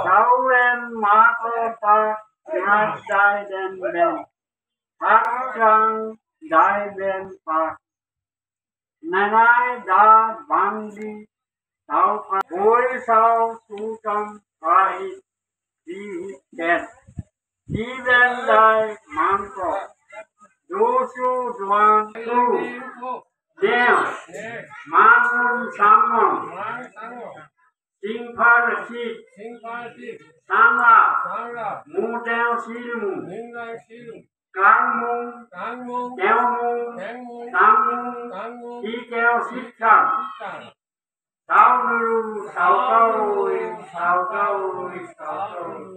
Sauren Marco Park has died and been Haksang died Park Nanai da Bandi Sauka Boy Sau Sultan Pahit Di Dead Even Dai Manko Dosu Duan Su Dem Mangun Samon Singpa Rashid Sangla Mudel Silmu Kangmung Kelmung Sangmung Hikel Sikhan Sao Nuru Sao Kaui Sao Kaui Sao Kaui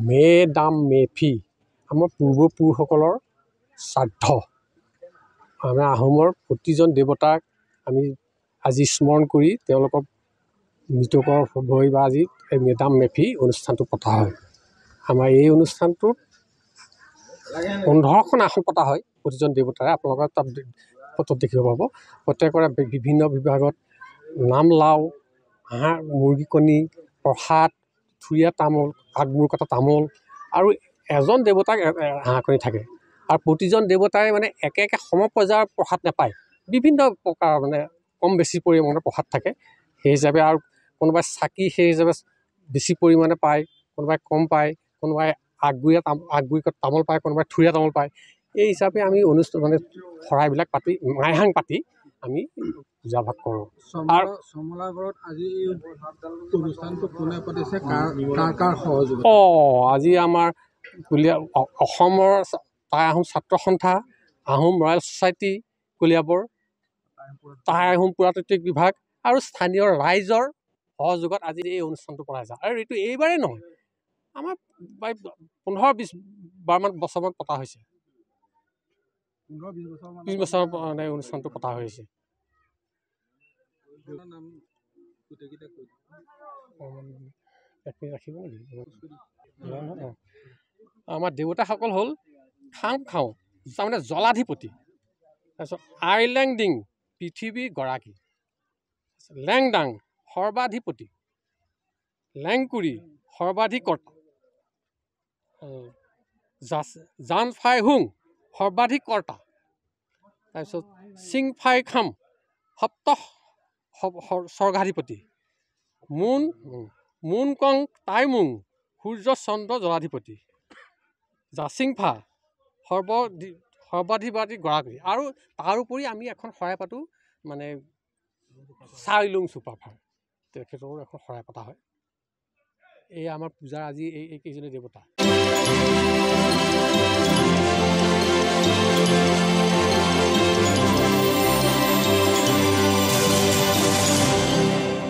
madam মেফি আমাৰ পূৰ্বপুৰুষসকলৰ শ্ৰাদ্ধ আমাৰ আহোমৰ প্ৰতিজন দেৱতাক আমি আজি স্মৰণ কৰি তেওঁলোকক মৃতকৰ হৈ বা আজি এই মেডাম মেফি অনুষ্ঠানটো পতা হয় আমাৰ এই অনুষ্ঠানটোত 15খন আসন পতা হয় প্ৰতিজন দেৱতাৰে আপোনালোকে তাত ফটোত দেখিব পাব প্ৰত্যেকৰে বিভিন্ন বিভাগত নাম লাও হাঁহ মুৰ্গী কণী প্ৰসাদ থুৰীয়া তামোল আগমূৰ কটা তামোল আৰু এজন দেৱতাক হাঁহ কণী থাকে আৰু প্ৰতিজন দেৱতাই মানে একে সম পৰ্যায়ৰ প্ৰসাদ নাপায় বিভিন্ন প্ৰকাৰ মানে কম বেছি পৰিমাণৰ প্ৰসাদ থাকে সেই হিচাপে আৰু কোনোবাই চাকি সেই হিচাপে বেছি পৰিমাণে পায় কোনোবাই কম পায় কোনোবাই আগগুৰি তামোল পায় কোনোবাই থুৰীয়া তামোল পায় এই হিচাপে আমি অনুষ্ঠান মানে শৰাইবিলাক পাতি মাইহাং পাতি আমি পূজা ভাগ কৰোঁ আৰু সমলাগড়ত আজি এই অনুষ্ঠানটো কোনে পাতিছে কাৰ সহযোগত আজি আমাৰ অসমৰ টাই আহোম ছাত্ৰ সন্থা আহোম ৰয়েল ছ'চাইটি কলিয়াবৰ টাই আহোম পুৰাতাত্ত্বিক বিভাগ আৰু স্থানীয় ৰাইজৰ সহযোগত আজি এই অনুষ্ঠানটো কৰা যায় আৰু এইটো এইবাৰেই নহয় আমাৰ 15-20 বাৰমান বছৰমান পতা হৈছে 20 বছৰ মানে অনুষ্ঠানটো পতা হৈছে ৰাখিব নেকি আমাৰ দেৱতাসকল হ'ল খাওঁ তাৰমানে জলাধিপতি তাৰপিছত আইলেংডিং পৃথিৱীৰ গৰাকী লেংডাং সৰ্বাধিপতি লেংকুৰি সৰ্বাধিকৰ্তা জানফাই হুং সৰ্বাধিকৰ্তা তাৰপিছত চিংফাই খাম সপ্ত স্বৰ্গাধিপতি মুন কং টাইমুং সূৰ্য চন্দ্ৰ জলাধিপতি জাচিংফা সৰ্বাধিপতি গৰাকী আৰু তাৰোপৰি আমি এখন শৰাই পাতোঁ মানে চাইলুং চুপাফাৰ তেখেতৰো এখন শৰাই পতা হয় এই আমাৰ পূজাৰ আজি এই কেইজনী দেৱতা